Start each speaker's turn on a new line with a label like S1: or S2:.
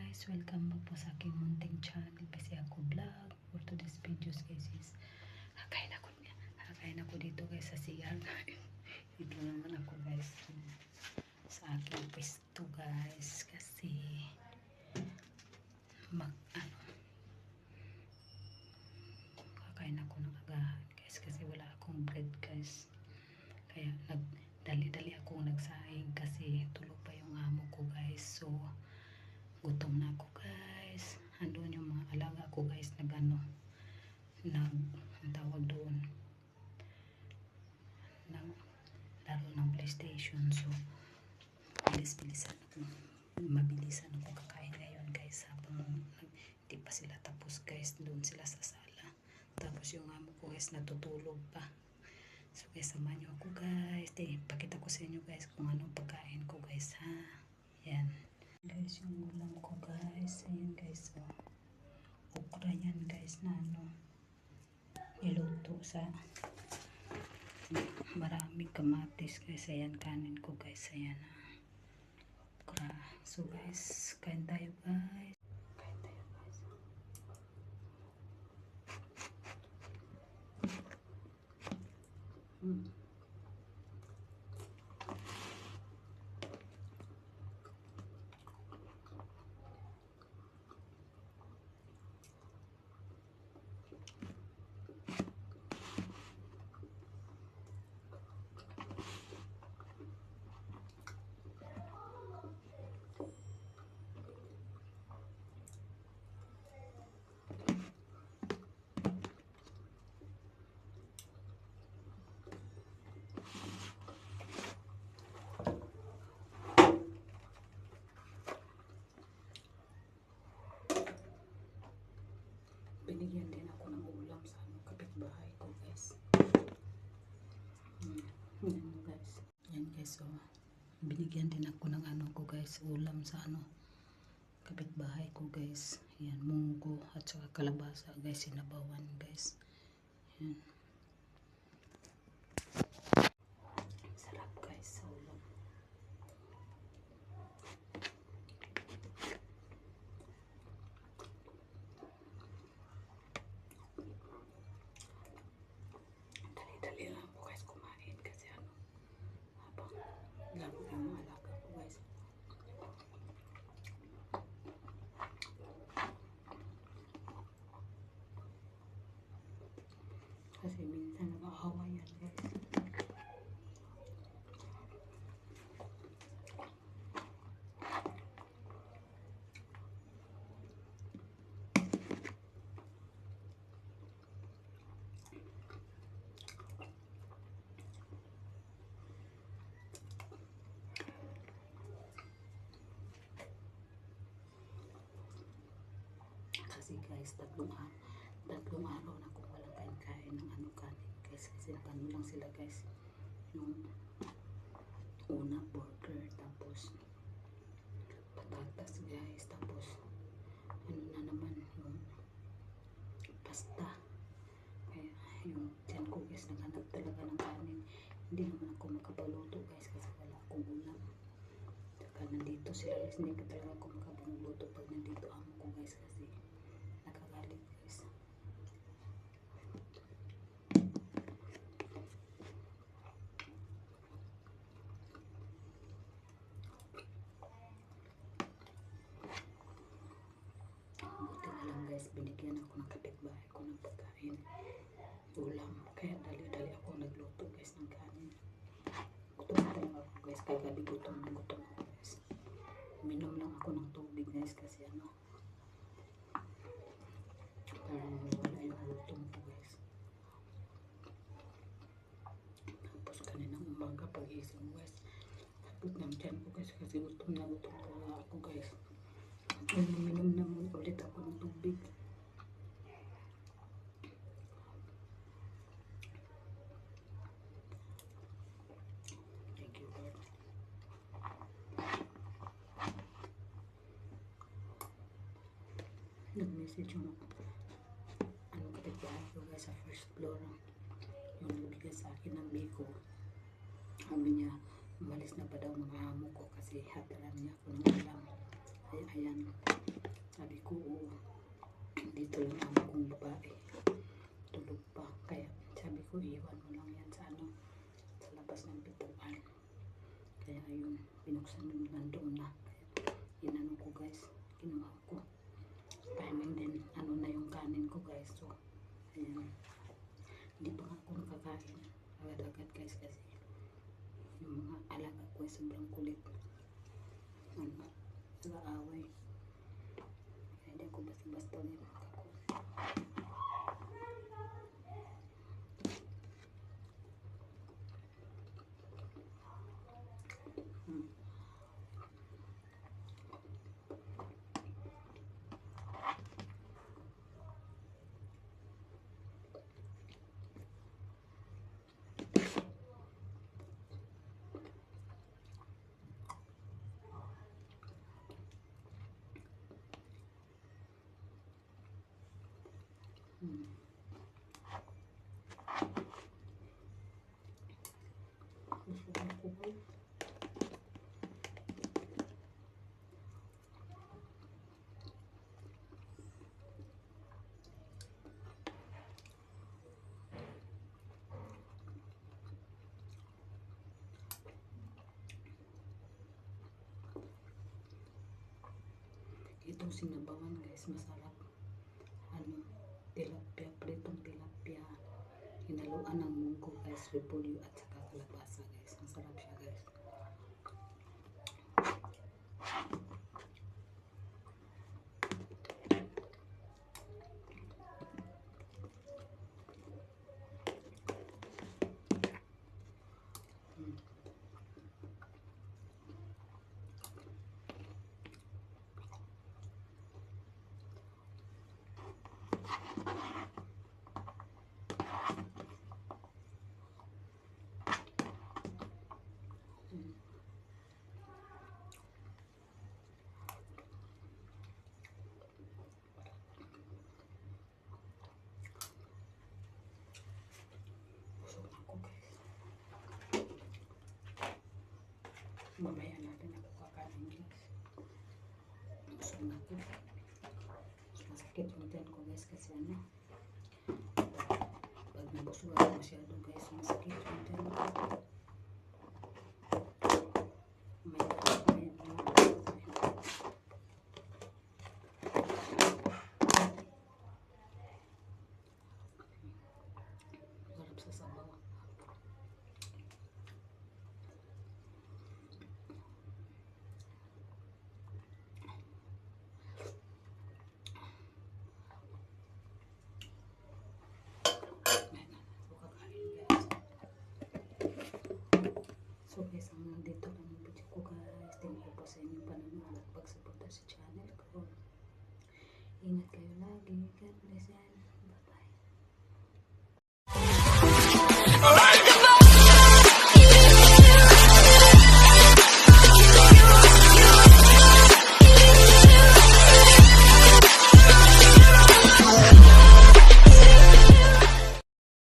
S1: guys, welcome back po sa aking munting channel kasi ako vlog for today's videos guys is hakain ako dito guys sa CR. Dito naman ako guys sa aking pwesto guys kasi kakain ako ng agahan guys kasi wala akong bread guys, kaya dali akong nagsaing kasi tulog pa yung amo ko guys. So gutom na ako guys. Andun yung mga alaga ko guys ang tawag doon ng laro ng PlayStation. So mabilisan ako kakain ngayon guys habang hindi pa sila tapos guys. Doon sila sa sala, tapos yung amo ko guys natutulog pa. So guys, samahan nyo ako guys. Pakita ko sa inyo guys kung anong pagkain ko guys ha. Yan guys yung ulam ko guys. Ayan guys, so okra yan guys na niluto sa maraming kamatis guys. Ayan kanin ko guys. Ayan okra. So guys, kain tayo guys. Binigyan din ako ng ulam sa kapitbahay ko guys. Yan guys. Yan guys, so binigyan din ako ng ko guys, ulam sa kapitbahay ko guys. Yan, munggo at saka kalabasa guys, sinabawan guys. Yan. Sarap guys sa ulam. Dali lang po guys kumain kasi habang laro yung mga alaga ko guys. Kasi minsan nag-aawa yan guys. Kasi guys, tatlong araw na kung walang kain ng kanin guys, kasi nagano lang sila guys. Yung una burger, tapos patatas guys, tapos na naman yung pasta. Kaya yung tiyan ko guys naghanap talaga ng kanin. Hindi naman ako makapaluto guys kasi wala akong ulam. Saka nandito sila guys, hindi ko talaga ako makapagluto pag nandito amo ko guys kasi nakagalit guys. Buti na lang guys, binigyan ako ng kapitbahay ko ng pagkain, ulam, kaya dali ako nagluto guys ng kanin. Gutom na talaga ako guys, kagabi gutom ako guys. Minom lang ako ng tubig guys kasi parang wala yung gutom ko guys. Tapos kaninang umaga pag-ising guys, kapit ng tiyan ko guys kasi gutom na ako guys. Minom na ulit ako ng tubig. Thank you Lord. Nag-message yung kapitbahay ko guys sa first floor, yung nagbigay sa akin ng biko. Sabi niya umalis na pa daw mga amo ko kasi hatalan niya ako ng ulam. Ayan. Sabi ko, oo, dito lang amo kong babae. Tulog pa. Kaya sabi ko, iwan mo lang yan sa ano, sa labas ng pintuan. Kaya ayun, binuksan mo nandoon na. Kaya inano ko guys, ginawa ko. Timing din, ano na yung kanin ko guys. So, ayan. Hindi pa nga ako nakakain. Agad-agad guys kasi yung mga alaga ko ay sobrang kulit. Ano, nag-aaway. Kaya hindi ako basta-basta ulit makakakuha. Gusto ko po. Itong sinabawan guys, masarap. Ano, tilapia, pritong tilapia. Hinaluan ng munggo guys, repolyo at saka kalabasa guys. Masarap siya guys. Busog ako guys. Mamaya natin ako kakain guys. Busog na ako. Masakit yung tiyan ko guys kasi ano, pag nabusog ako masyado guys, masakit yung tiyan ko. Sarap sa sabaw. So guys, hanggang dito lang yung video ko guys. Thank you po sa inyong panonood at pagsuporta sa channel ko. Ingat kayo lagi. God bless.